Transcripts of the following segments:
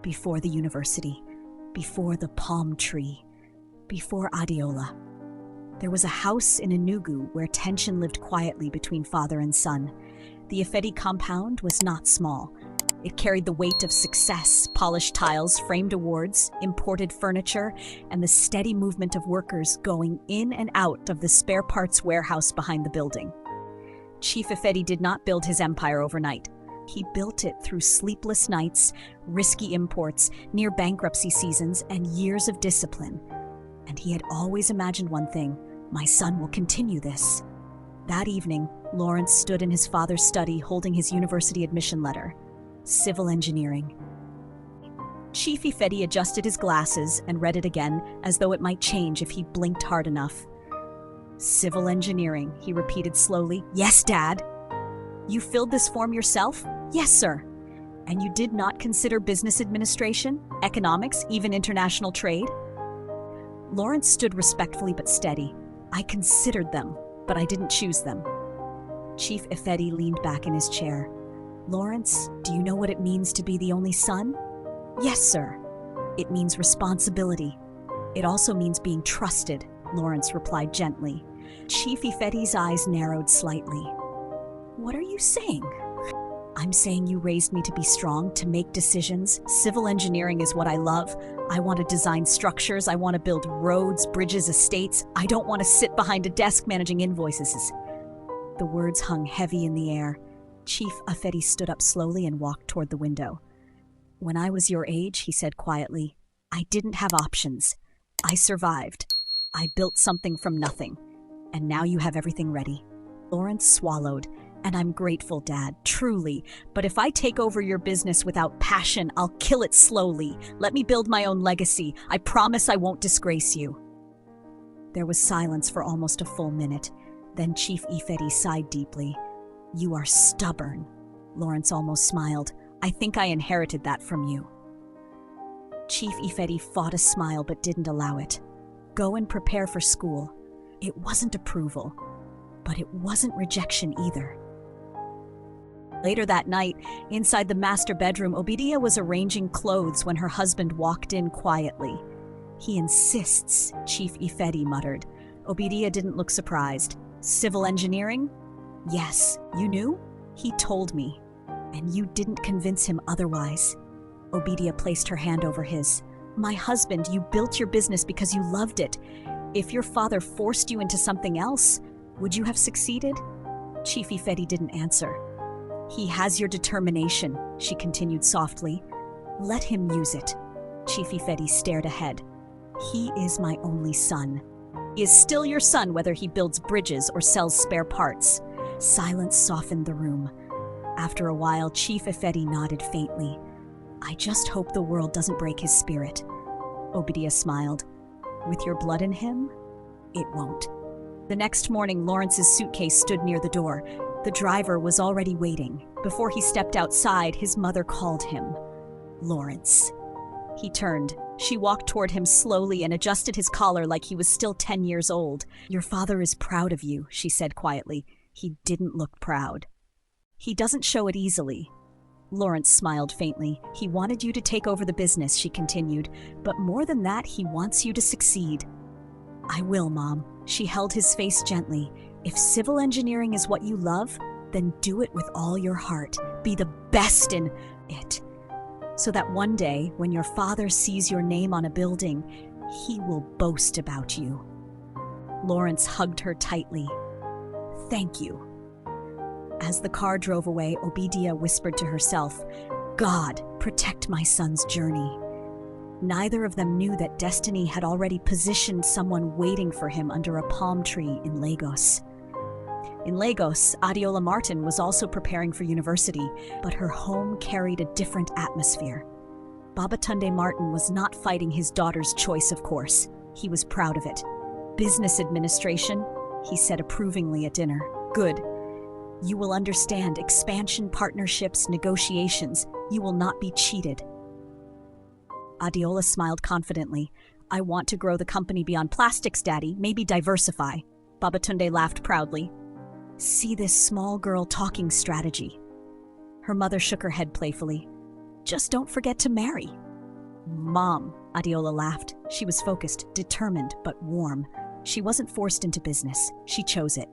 before the university, before the palm tree, before Adeola. There was a house in Enugu where tension lived quietly between father and son. The Ifedi compound was not small. It carried the weight of success, polished tiles, framed awards, imported furniture, and the steady movement of workers going in and out of the spare parts warehouse behind the building. Chief Ifedi did not build his empire overnight. He built it through sleepless nights, risky imports, near bankruptcy seasons, and years of discipline. And he had always imagined one thing: my son will continue this. That evening, Lawrence stood in his father's study holding his university admission letter. Civil engineering. Chief Ifedi adjusted his glasses and read it again, as though it might change if he blinked hard enough. Civil engineering, he repeated slowly. Yes, Dad. You filled this form yourself? Yes, sir. And you did not consider business administration, economics, even international trade? Lawrence stood respectfully but steady. I considered them, but I didn't choose them. Chief Ifedi leaned back in his chair. Lawrence, do you know what it means to be the only son? Yes, sir. It means responsibility. It also means being trusted, Lawrence replied gently. Chief Ifedi's eyes narrowed slightly. What are you saying? I'm saying you raised me to be strong, to make decisions. Civil engineering is what I love. I want to design structures. I want to build roads, bridges, estates. I don't want to sit behind a desk managing invoices. The words hung heavy in the air. Chief Ifedi stood up slowly and walked toward the window. When I was your age, he said quietly, I didn't have options. I survived. I built something from nothing. And now you have everything ready. Lawrence swallowed. And I'm grateful, Dad, truly. But if I take over your business without passion, I'll kill it slowly. Let me build my own legacy. I promise I won't disgrace you. There was silence for almost a full minute. Then Chief Ifedi sighed deeply. You are stubborn. Lawrence almost smiled. I think I inherited that from you. Chief Ifedi fought a smile but didn't allow it. Go and prepare for school. It wasn't approval, but it wasn't rejection either. Later that night, inside the master bedroom, Obidia was arranging clothes when her husband walked in quietly. He insists, Chief Ifedi muttered. Obidia didn't look surprised. Civil engineering? Yes, you knew? He told me. And you didn't convince him otherwise. Obidia placed her hand over his. My husband, you built your business because you loved it. If your father forced you into something else, would you have succeeded? Chief Ifedi didn't answer. He has your determination, she continued softly. Let him use it. Chief Ifedi stared ahead. He is my only son. He is still your son whether he builds bridges or sells spare parts. Silence softened the room. After a while, Chief Ifedi nodded faintly. I just hope the world doesn't break his spirit. Obidia smiled. With your blood in him, it won't. The next morning, Lawrence's suitcase stood near the door. The driver was already waiting. Before he stepped outside, his mother called him. Lawrence. He turned. She walked toward him slowly and adjusted his collar like he was still 10 years old. Your father is proud of you, she said quietly. He didn't look proud. He doesn't show it easily. Lawrence smiled faintly. He wanted you to take over the business, she continued. But more than that, he wants you to succeed. I will, Mom. She held his face gently. If civil engineering is what you love, then do it with all your heart. Be the best in it. So that one day, when your father sees your name on a building, he will boast about you. Lawrence hugged her tightly. Thank you. As the car drove away, Obidia whispered to herself, God, protect my son's journey. Neither of them knew that destiny had already positioned someone waiting for him under a palm tree in Lagos. In Lagos, Adeola Martin was also preparing for university, but her home carried a different atmosphere. Babatunde Martin was not fighting his daughter's choice, of course. He was proud of it. Business administration, he said approvingly at dinner. Good. You will understand expansion, partnerships, negotiations. You will not be cheated. Adeola smiled confidently. I want to grow the company beyond plastics, Daddy. Maybe diversify. Babatunde laughed proudly. See this small girl talking strategy. Her mother shook her head playfully. Just don't forget to marry. Mom, Adeola laughed. She was focused, determined, but warm. She wasn't forced into business. She chose it.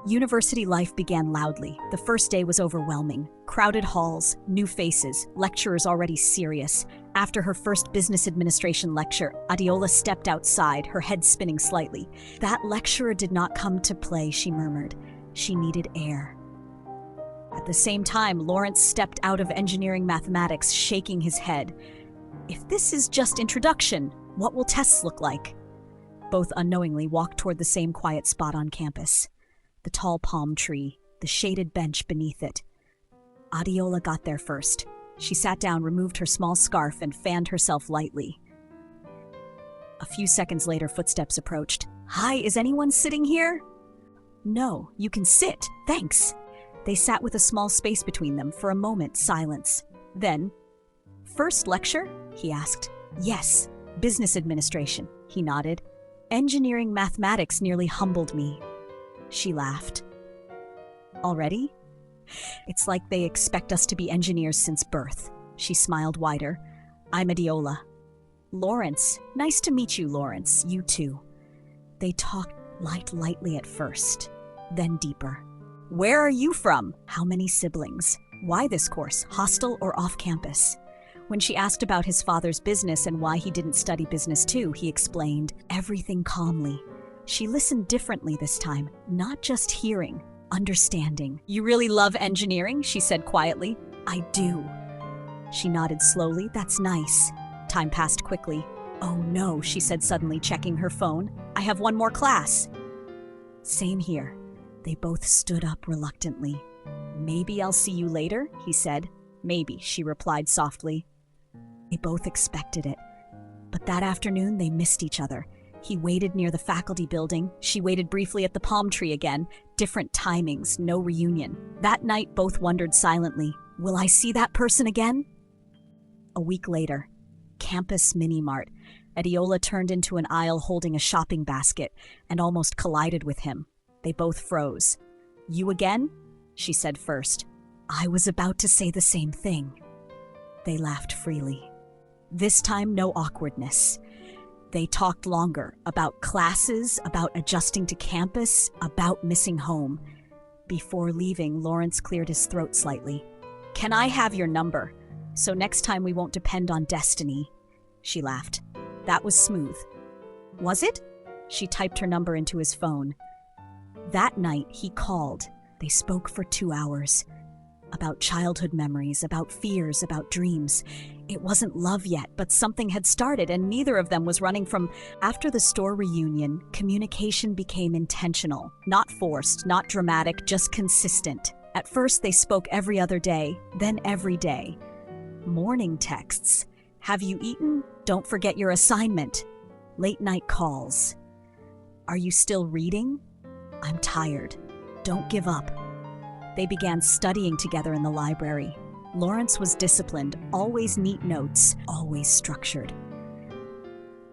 University life began loudly. The first day was overwhelming. Crowded halls, new faces, lecturers already serious. After her first business administration lecture, Adeola stepped outside, her head spinning slightly. That lecturer did not come to play, she murmured. She needed air. At the same time, Lawrence stepped out of engineering mathematics, shaking his head. If this is just introduction, what will tests look like? Both unknowingly walked toward the same quiet spot on campus. The tall palm tree, the shaded bench beneath it. Adeola got there first. She sat down, removed her small scarf, and fanned herself lightly. A few seconds later, footsteps approached. "Hi, is anyone sitting here?" "No, you can sit, thanks." They sat with a small space between them. For a moment, silence. Then, "First lecture?" he asked. "Yes, business administration," he nodded. "Engineering mathematics nearly humbled me." She laughed. "Already?" "It's like they expect us to be engineers since birth." She smiled wider. "I'm Adeola." "Lawrence. Nice to meet you, Lawrence. You too." They talked lightly at first, then deeper. "Where are you from? How many siblings? Why this course, hostel or off campus?" When she asked about his father's business and why he didn't study business too, he explained everything calmly. She listened differently this time, not just hearing, understanding. "You really love engineering?" she said quietly. "I do." She nodded slowly. "That's nice." Time passed quickly. "Oh no," she said suddenly, checking her phone. "I have one more class." "Same here." They both stood up reluctantly. "Maybe I'll see you later," he said. "Maybe," she replied softly. They both expected it. But that afternoon, they missed each other. He waited near the faculty building. She waited briefly at the palm tree again. Different timings, no reunion. That night, both wondered silently, will I see that person again? A week later, campus mini-mart. Adeola turned into an aisle holding a shopping basket and almost collided with him. They both froze. "You again?" she said first. "I was about to say the same thing." They laughed freely. This time, no awkwardness. They talked longer, about classes, about adjusting to campus, about missing home. Before leaving, Lawrence cleared his throat slightly. "Can I have your number? So next time we won't depend on destiny." She laughed. That was smooth. "Was it?" She typed her number into his phone. That night, he called. They spoke for 2 hours. About childhood memories, about fears, about dreams. It wasn't love yet, but something had started, and neither of them was running from. After the store reunion, communication became intentional. Not forced, not dramatic, just consistent. At first, they spoke every other day, then every day. Morning texts. "Have you eaten? Don't forget your assignment." Late night calls. "Are you still reading? I'm tired. Don't give up." They began studying together in the library. Lawrence was disciplined, always neat notes, always structured.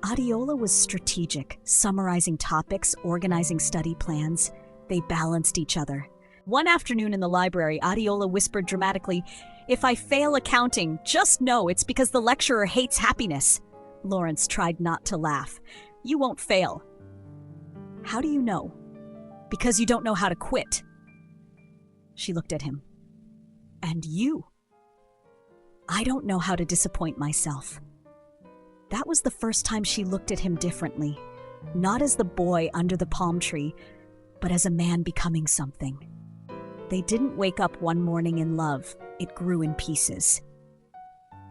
Adeola was strategic, summarizing topics, organizing study plans. They balanced each other. One afternoon in the library, Adeola whispered dramatically, "If I fail accounting, just know it's because the lecturer hates happiness." Lawrence tried not to laugh. "You won't fail." "How do you know?" "Because you don't know how to quit." She looked at him. "And you?" "I don't know how to disappoint myself." That was the first time she looked at him differently, not as the boy under the palm tree, but as a man becoming something. They didn't wake up one morning in love. It grew in pieces.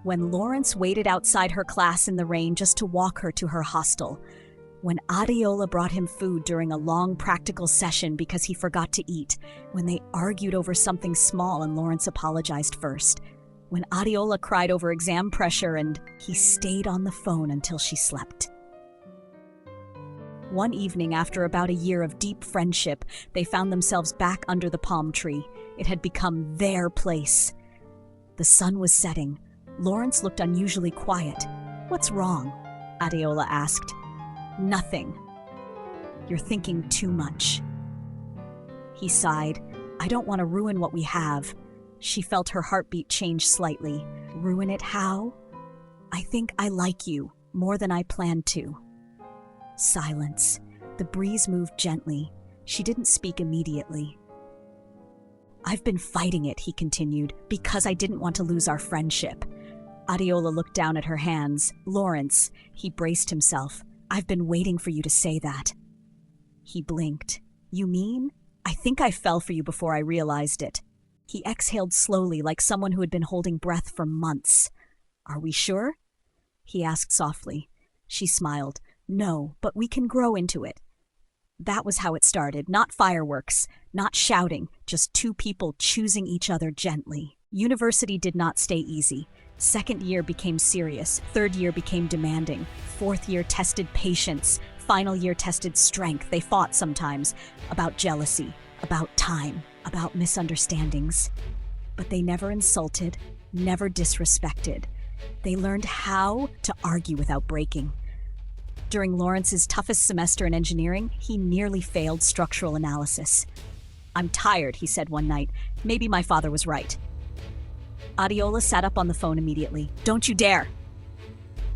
When Lawrence waited outside her class in the rain just to walk her to her hostel, when Adeola brought him food during a long practical session because he forgot to eat, when they argued over something small and Lawrence apologized first, when Adeola cried over exam pressure and he stayed on the phone until she slept. One evening, after about a year of deep friendship, they found themselves back under the palm tree. It had become their place. The sun was setting. Lawrence looked unusually quiet. "What's wrong?" Adeola asked. "Nothing. You're thinking too much." He sighed. "I don't want to ruin what we have." She felt her heartbeat change slightly. "Ruin it how?" I think I like you more than I planned to. Silence. The breeze moved gently. She didn't speak immediately. I've been fighting it, he continued, because I didn't want to lose our friendship. Adeola looked down at her hands. Lawrence, he braced himself. I've been waiting for you to say that. He blinked. You mean? I think I fell for you before I realized it. He exhaled slowly, like someone who had been holding breath for months. Are we sure? He asked softly. She smiled. No, but we can grow into it. That was how it started. Not fireworks, not shouting, just two people choosing each other gently. University did not stay easy. Second year became serious. Third year became demanding. Fourth year tested patience. Final year tested strength. They fought sometimes about jealousy, about time, about misunderstandings. But they never insulted, never disrespected. They learned how to argue without breaking. During Lawrence's toughest semester in engineering, he nearly failed structural analysis. I'm tired, he said one night. Maybe my father was right. Adeola sat up on the phone immediately. Don't you dare!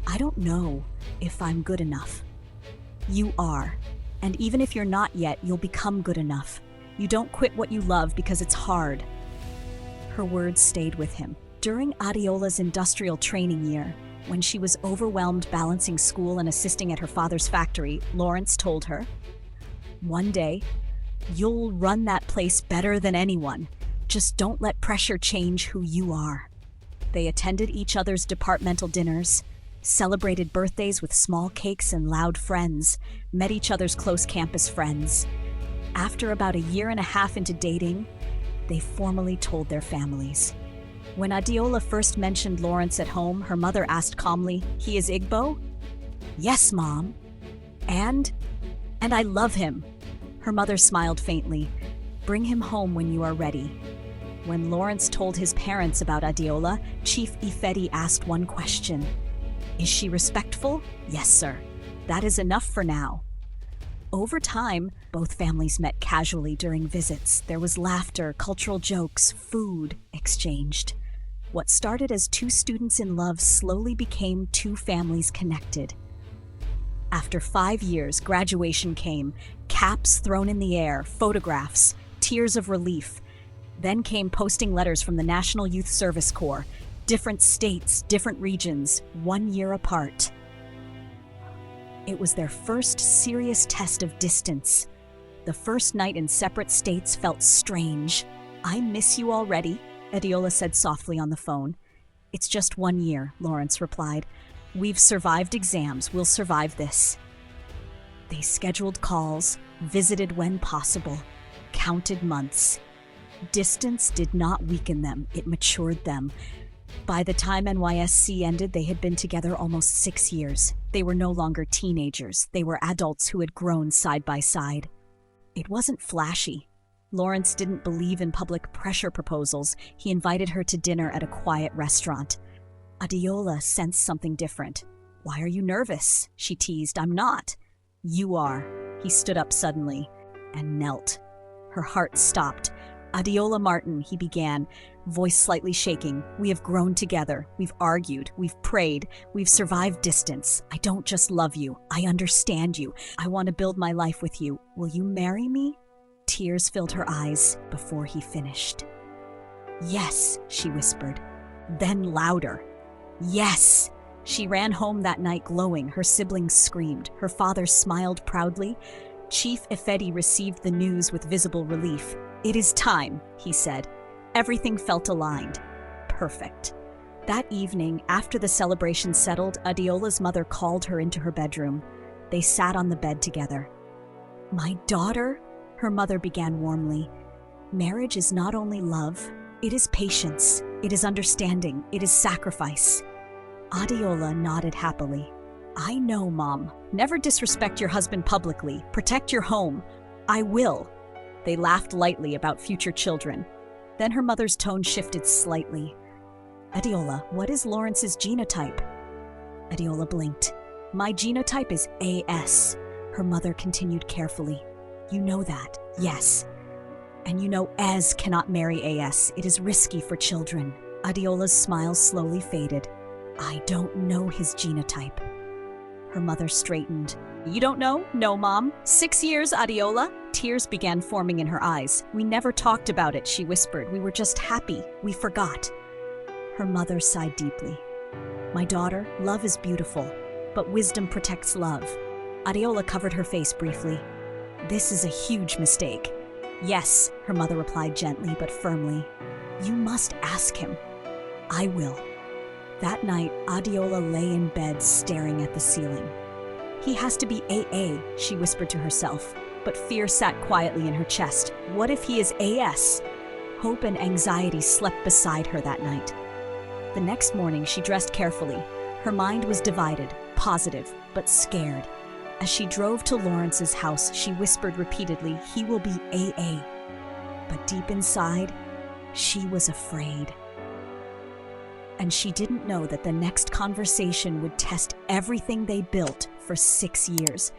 I don't know if I'm good enough. You are. And even if you're not yet, you'll become good enough. You don't quit what you love because it's hard. Her words stayed with him. During Adeola's industrial training year, when she was overwhelmed balancing school and assisting at her father's factory, Lawrence told her, one day, you'll run that place better than anyone. Just don't let pressure change who you are. They attended each other's departmental dinners, celebrated birthdays with small cakes and loud friends, met each other's close campus friends. After about a year and a half into dating, they formally told their families. When Adeola first mentioned Lawrence at home, her mother asked calmly, he is Igbo? Yes, Mom. And I love him. Her mother smiled faintly. Bring him home when you are ready. When Lawrence told his parents about Adeola, Chief Ifedi asked one question. Is she respectful? Yes, sir. That is enough for now. Over time, both families met casually during visits. There was laughter, cultural jokes, food exchanged. What started as two students in love slowly became two families connected. After 5 years, graduation came, caps thrown in the air, photographs, tears of relief. Then came posting letters from the National Youth Service Corps, different states, different regions, 1 year apart. It was their first serious test of distance. The first night in separate states felt strange. I miss you already, Adeola said softly on the phone. It's just 1 year, Lawrence replied. We've survived exams, we'll survive this. They scheduled calls, visited when possible, counted months. Distance did not weaken them, it matured them. By the time NYSC ended, they had been together almost 6 years. They were no longer teenagers. They were adults who had grown side by side. It wasn't flashy. Lawrence didn't believe in public pressure proposals. He invited her to dinner at a quiet restaurant. Adeola sensed something different. Why are you nervous? She teased. I'm not. You are. He stood up suddenly and knelt. Her heart stopped. Adeola Martin, he began, voice slightly shaking. We have grown together. We've argued. We've prayed. We've survived distance. I don't just love you. I understand you. I want to build my life with you. Will you marry me? Tears filled her eyes before he finished. Yes, she whispered. Then louder. Yes! She ran home that night glowing. Her siblings screamed. Her father smiled proudly. Chief Ifedi received the news with visible relief. It is time, he said. Everything felt aligned. Perfect. That evening, after the celebration settled, Adeola's mother called her into her bedroom. They sat on the bed together. My daughter, her mother began warmly. Marriage is not only love, it is patience, it is understanding, it is sacrifice. Adeola nodded happily. I know, Mom. Never disrespect your husband publicly. Protect your home. I will. They laughed lightly about future children. Then her mother's tone shifted slightly. Adeola, what is Lawrence's genotype? Adeola blinked. My genotype is AS. Her mother continued carefully. You know that, yes. And you know Ez cannot marry AS. It is risky for children. Adeola's smile slowly faded. I don't know his genotype. Her mother straightened. You don't know? No, Mom. 6 years, Adeola. Tears began forming in her eyes. We never talked about it, she whispered. We were just happy. We forgot. Her mother sighed deeply. My daughter, love is beautiful, but wisdom protects love. Adeola covered her face briefly. This is a huge mistake. Yes, her mother replied gently but firmly. You must ask him. I will. That night, Adeola lay in bed staring at the ceiling. He has to be AA, she whispered to herself, but fear sat quietly in her chest. What if he is AS? Hope and anxiety slept beside her that night. The next morning, she dressed carefully. Her mind was divided, positive, but scared. As she drove to Lawrence's house, she whispered repeatedly, he will be AA. But deep inside, she was afraid. And she didn't know that the next conversation would test everything they built for 6 years.